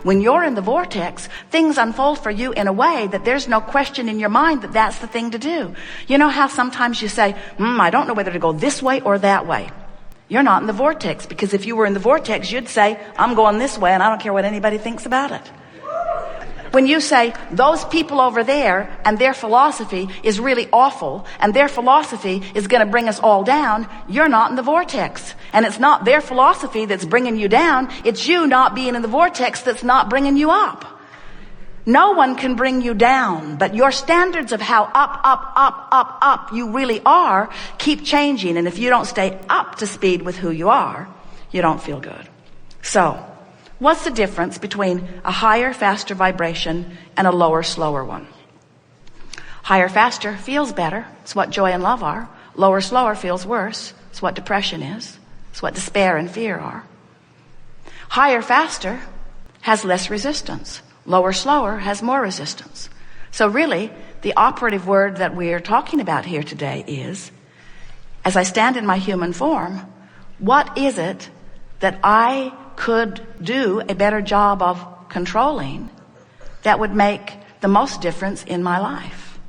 When you're in the vortex, things unfold for you in a way that there's no question in your mind that that's the thing to do. You know how sometimes you say, I don't know whether to go this way or that way. You're not in the vortex, because if you were in the vortex, you'd say, I'm going this way and I don't care what anybody thinks about it. When you say, those people over there and their philosophy is really awful and their philosophy is going to bring us all down, you're not in the vortex. And it's not their philosophy that's bringing you down. It's you not being in the vortex that's not bringing you up. No one can bring you down, but your standards of how up you really are keep changing. And if you don't stay up to speed with who you are, you don't feel good. So, what's the difference between a higher, faster vibration and a lower, slower one? Higher, faster feels better. It's what joy and love are. Lower, slower feels worse. It's what depression is. It's what despair and fear are. Higher, faster has less resistance. Lower, slower has more resistance. So really, the operative word that we're talking about here today is, as I stand in my human form, what is it that I could do a better job of controlling that would make the most difference in my life?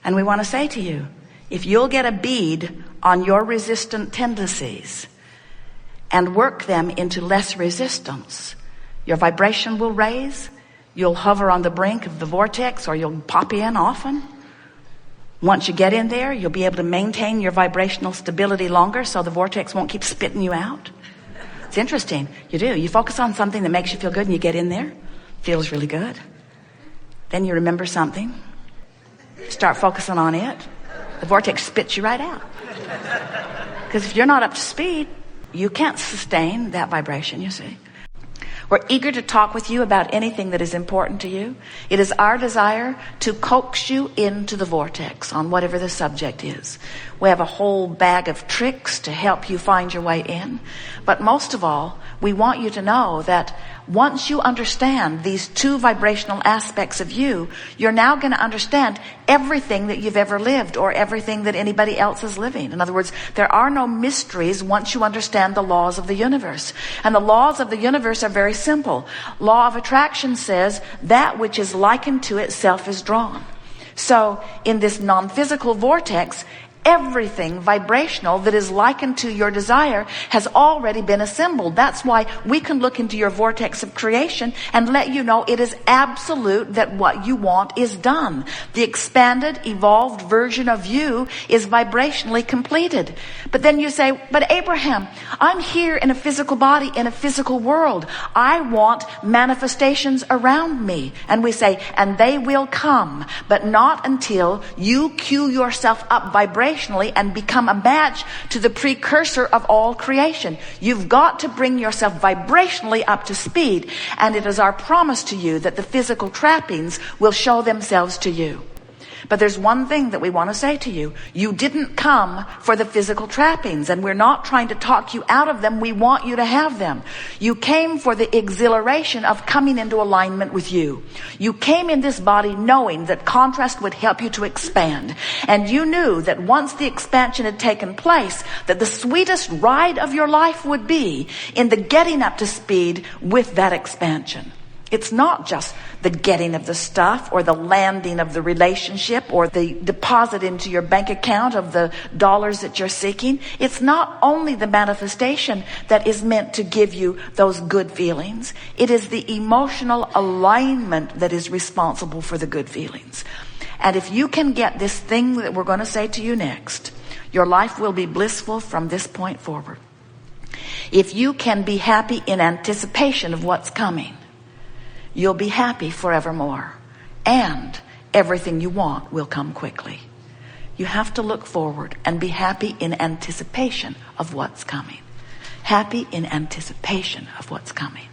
And we want to say to you, if you'll get a bead on your resistant tendencies and work them into less resistance, your vibration will raise. You'll hover on the brink of the vortex, or you'll pop in often. Once you get in there, you'll be able to maintain your vibrational stability longer so the vortex won't keep spitting you out. It's interesting. You do. You focus on something that makes you feel good and you get in there. Feels really good. Then you remember something. Start focusing on it. The vortex spits you right out. Because if you're not up to speed, you can't sustain that vibration, you see. We're eager to talk with you about anything that is important to you. It is our desire to coax you into the vortex on whatever the subject is. We have a whole bag of tricks to help you find your way in. But most of all, we want you to know that once you understand these two vibrational aspects of you, you're now going to understand everything that you've ever lived or everything that anybody else is living. In other words, there are no mysteries once you understand the laws of the universe. And the laws of the universe are very simple. Law of attraction says that which is likened to itself is drawn. So in this non-physical vortex, everything vibrational that is likened to your desire has already been assembled. That's why we can look into your vortex of creation and let you know it is absolute that what you want is done. The expanded, evolved version of you is vibrationally completed. But then you say, but Abraham, I'm here in a physical body, in a physical world. I want manifestations around me. And we say, and they will come, but not until you cue yourself up vibrationally and become a match to the precursor of all creation. You've got to bring yourself vibrationally up to speed, and it is our promise to you that the physical trappings will show themselves to you. But there's one thing that we want to say to you. You didn't come for the physical trappings, and we're not trying to talk you out of them. We want you to have them. You came for the exhilaration of coming into alignment with you. You came in this body knowing that contrast would help you to expand. And you knew that once the expansion had taken place, that the sweetest ride of your life would be in the getting up to speed with that expansion. It's not just the getting of the stuff or the landing of the relationship or the deposit into your bank account of the dollars that you're seeking. It's not only the manifestation that is meant to give you those good feelings. It is the emotional alignment that is responsible for the good feelings. And if you can get this thing that we're going to say to you next, your life will be blissful from this point forward. If you can be happy in anticipation of what's coming, you'll be happy forevermore. And everything you want will come quickly. You have to look forward and be happy in anticipation of what's coming. Happy in anticipation of what's coming.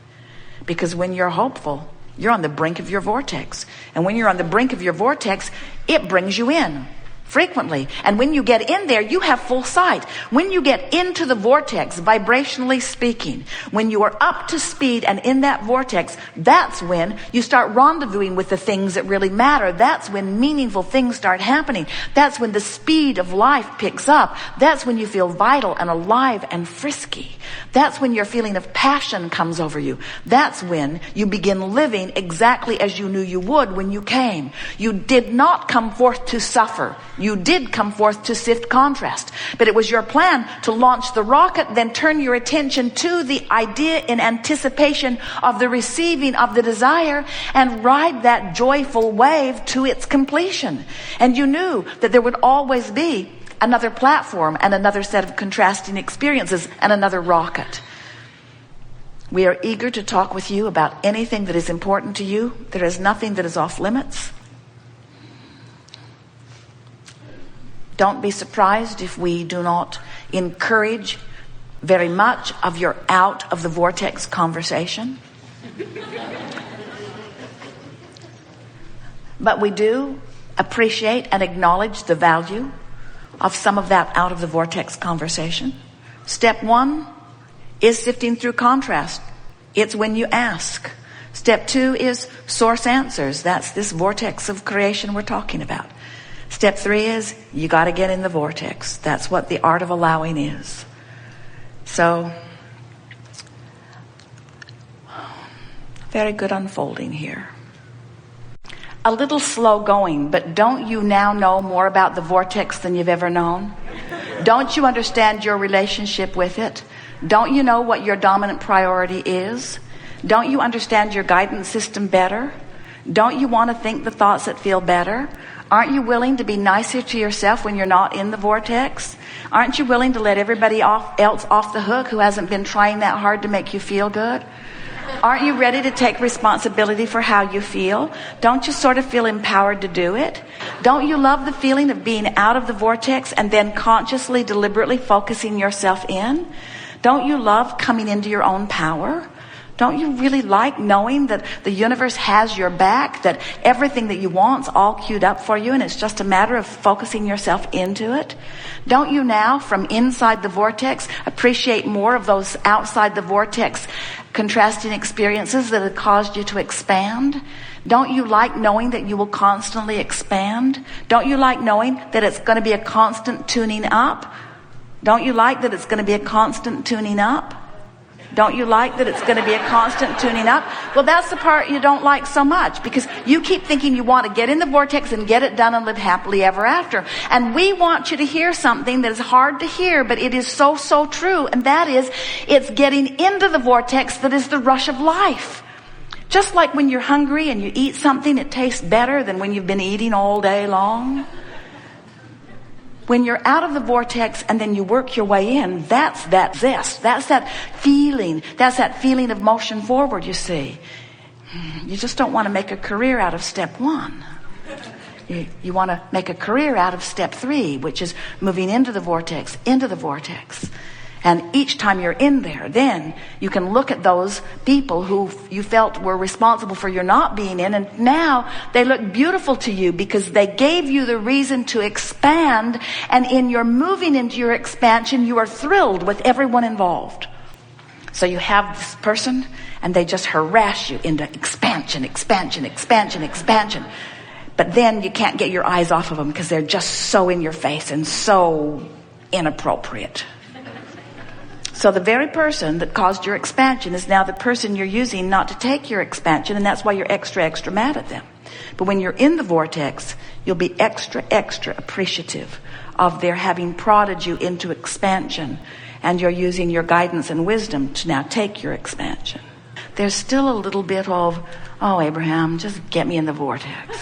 Because when you're hopeful, you're on the brink of your vortex. And when you're on the brink of your vortex, it brings you in. frequently. And when you get in there, you have full sight. When you get into the vortex, vibrationally speaking, when you are up to speed and in that vortex, that's when you start rendezvousing with the things that really matter. That's when meaningful things start happening. That's when the speed of life picks up. That's when you feel vital and alive and frisky. That's when your feeling of passion comes over you. That's when you begin living exactly as you knew you would when you came. You did not come forth to suffer. You did come forth to sift contrast. But it was your plan to launch the rocket, then turn your attention to the idea in anticipation of the receiving of the desire and ride that joyful wave to its completion. And you knew that there would always be another platform and another set of contrasting experiences and another rocket. We are eager to talk with you about anything that is important to you. There is nothing that is off limits. Don't be surprised if we do not encourage very much of your out of the vortex conversation. But we do appreciate and acknowledge the value of some of that out of the vortex conversation. Step 1 is sifting through contrast. It's when you ask. Step 2 is source answers. That's this vortex of creation we're talking about. Step 3 is you got to get in the vortex. That's what the art of allowing is. So, very good unfolding here. A little slow going, but don't you now know more about the vortex than you've ever known? Don't you understand your relationship with it? Don't you know what your dominant priority is? Don't you understand your guidance system better? Don't you want to think the thoughts that feel better? Aren't you willing to be nicer to yourself when you're not in the vortex? Aren't you willing to let everybody else off the hook who hasn't been trying that hard to make you feel good? Aren't you ready to take responsibility for how you feel? Don't you sort of feel empowered to do it? Don't you love the feeling of being out of the vortex and then consciously, deliberately focusing yourself in? Don't you love coming into your own power? Don't you really like knowing that the universe has your back, that everything that you want's all queued up for you and it's just a matter of focusing yourself into it? Don't you now, from inside the vortex, appreciate more of those outside the vortex contrasting experiences that have caused you to expand? Don't you like knowing that you will constantly expand? Don't you like knowing that it's going to be a constant tuning up? Don't you like that it's going to be a constant tuning up? Don't you like that it's going to be a constant tuning up? Well, that's the part you don't like so much, because you keep thinking you want to get in the vortex and get it done and live happily ever after. And we want you to hear something that is hard to hear, but it is so, so true. And that is, it's getting into the vortex that is the rush of life. Just like when you're hungry and you eat something, it tastes better than when you've been eating all day long. When you're out of the vortex and then you work your way in, that's that zest. That's that feeling. That's that feeling of motion forward, you see. You just don't want to make a career out of step 1. You want to make a career out of step 3, which is moving into the vortex, into the vortex. And each time you're in there, then you can look at those people who you felt were responsible for your not being in, and now they look beautiful to you because they gave you the reason to expand, and in your moving into your expansion, you are thrilled with everyone involved. So you have this person, and they just harass you into expansion, expansion, expansion, expansion. But then you can't get your eyes off of them because they're just so in your face and so inappropriate. So the very person that caused your expansion is now the person you're using not to take your expansion, and that's why you're extra, extra mad at them. But when you're in the vortex, you'll be extra, extra appreciative of their having prodded you into expansion, and you're using your guidance and wisdom to now take your expansion. There's still a little bit of, oh, Abraham, just get me in the vortex.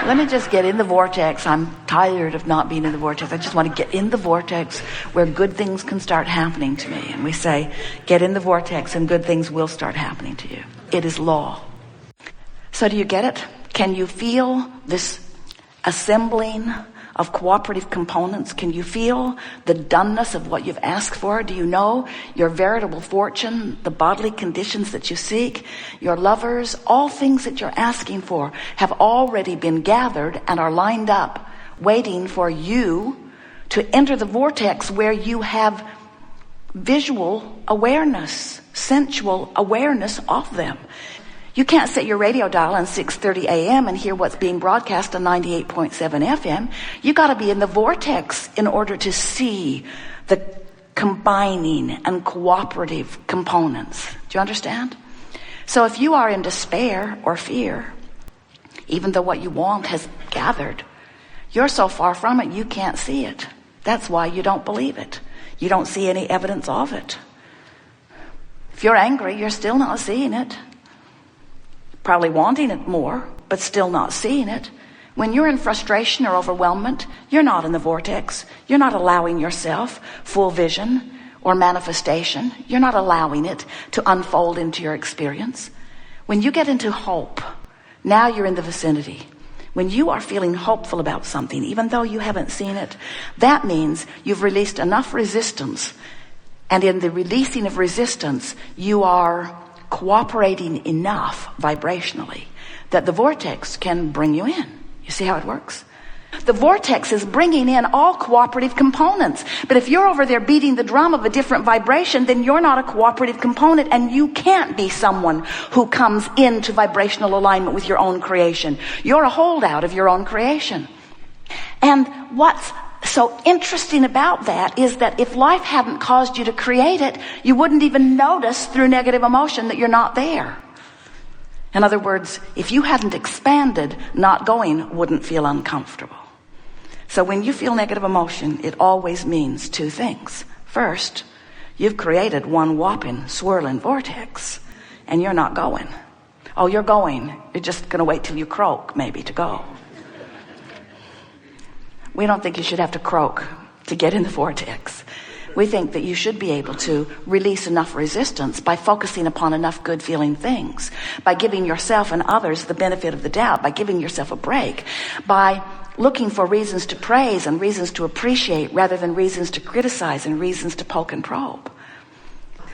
Let me just get in the vortex. I'm tired of not being in the vortex. I just want to get in the vortex where good things can start happening to me. And we say, get in the vortex and good things will start happening to you. It is law. So do you get it? Can you feel this assembling of cooperative components? Can you feel the doneness of what you've asked for? Do you know your veritable fortune, the bodily conditions that you seek, your lovers, all things that you're asking for have already been gathered and are lined up, waiting for you to enter the vortex where you have visual awareness, sensual awareness of them. You can't set your radio dial on 6:30 a.m. and hear what's being broadcast on 98.7 FM. You got to be in the vortex in order to see the combining and cooperative components. Do you understand? So if you are in despair or fear, even though what you want has gathered, you're so far from it you can't see it. That's why you don't believe it. You don't see any evidence of it. If you're angry, you're still not seeing it. Probably wanting it more, but still not seeing it. When you're in frustration or overwhelmment, you're not in the vortex. You're not allowing yourself full vision or manifestation. You're not allowing it to unfold into your experience. When you get into hope, now you're in the vicinity. When you are feeling hopeful about something, even though you haven't seen it, that means you've released enough resistance. And in the releasing of resistance, you are cooperating enough vibrationally that the vortex can bring you in. You see how it works? The vortex is bringing in all cooperative components. But if you're over there beating the drum of a different vibration, then you're not a cooperative component, and you can't be someone who comes into vibrational alignment with your own creation. You're a holdout of your own creation. And what's so interesting about that is that if life hadn't caused you to create it, you wouldn't even notice through negative emotion that you're not there. In other words, if you hadn't expanded, not going wouldn't feel uncomfortable. So when you feel negative emotion, it always means two things. First, you've created one whopping swirling vortex, and you're not going. Oh, you're going. You're just going to wait till you croak, maybe, to go. We don't think you should have to croak to get in the vortex. We think that you should be able to release enough resistance by focusing upon enough good feeling things, by giving yourself and others the benefit of the doubt, by giving yourself a break, by looking for reasons to praise and reasons to appreciate rather than reasons to criticize and reasons to poke and probe.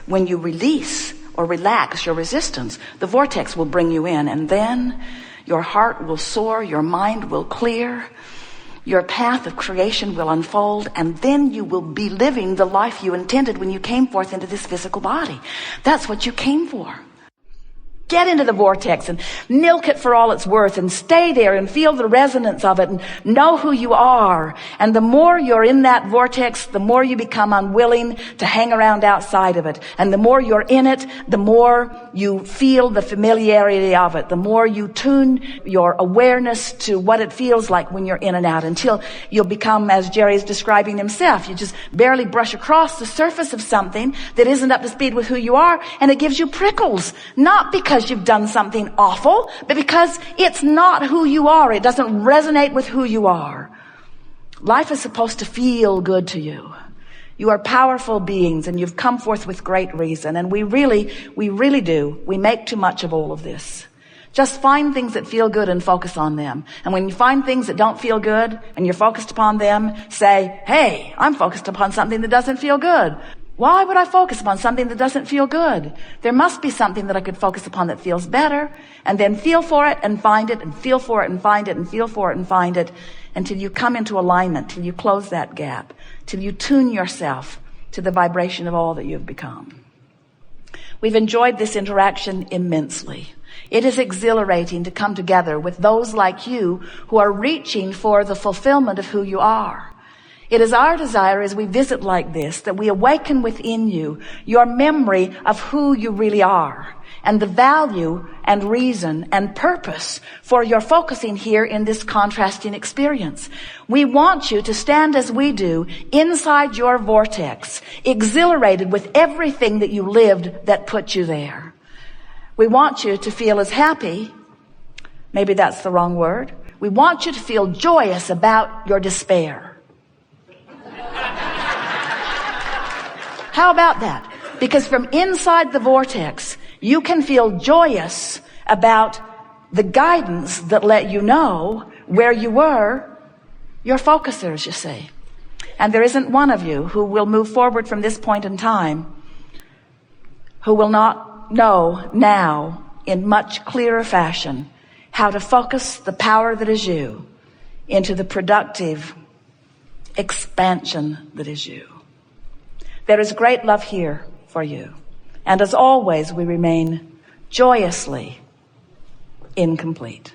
When you release or relax your resistance, the vortex will bring you in, and then your heart will soar, your mind will clear, your path of creation will unfold, and then you will be living the life you intended when you came forth into this physical body. That's what you came for. Get into the vortex and milk it for all it's worth, and stay there and feel the resonance of it and know who you are. And the more you're in that vortex, the more you become unwilling to hang around outside of it. And the more you're in it, the more you feel the familiarity of it. The more you tune your awareness to what it feels like when you're in and out, until you'll become, as Jerry is describing himself, you just barely brush across the surface of something that isn't up to speed with who you are, and it gives you prickles. Not because you've done something awful, but because it's not who you are. It doesn't resonate with who you are. Life is supposed to feel good to you. You are powerful beings, and you've come forth with great reason. And we really do. We make too much of all of this. Just find things that feel good and focus on them. And when you find things that don't feel good and you're focused upon them, say, hey, I'm focused upon something that doesn't feel good. Why would I focus upon something that doesn't feel good? There must be something that I could focus upon that feels better, and then feel for it and find it, and feel for it and find it, and feel for it and find it, until you come into alignment, till you close that gap, till you tune yourself to the vibration of all that you've become. We've enjoyed this interaction immensely. It is exhilarating to come together with those like you who are reaching for the fulfillment of who you are. It is our desire as we visit like this that we awaken within you your memory of who you really are, and the value and reason and purpose for your focusing here in this contrasting experience. We want you to stand as we do inside your vortex, exhilarated with everything that you lived that put you there. We want you to feel as happy, maybe that's the wrong word. We want you to feel joyous about your despair. How about that? Because from inside the vortex, you can feel joyous about the guidance that let you know where you were, your focusers, you see. And there isn't one of you who will move forward from this point in time who will not know now in much clearer fashion how to focus the power that is you into the productive expansion that is you. There is great love here for you. And as always, we remain joyously incomplete.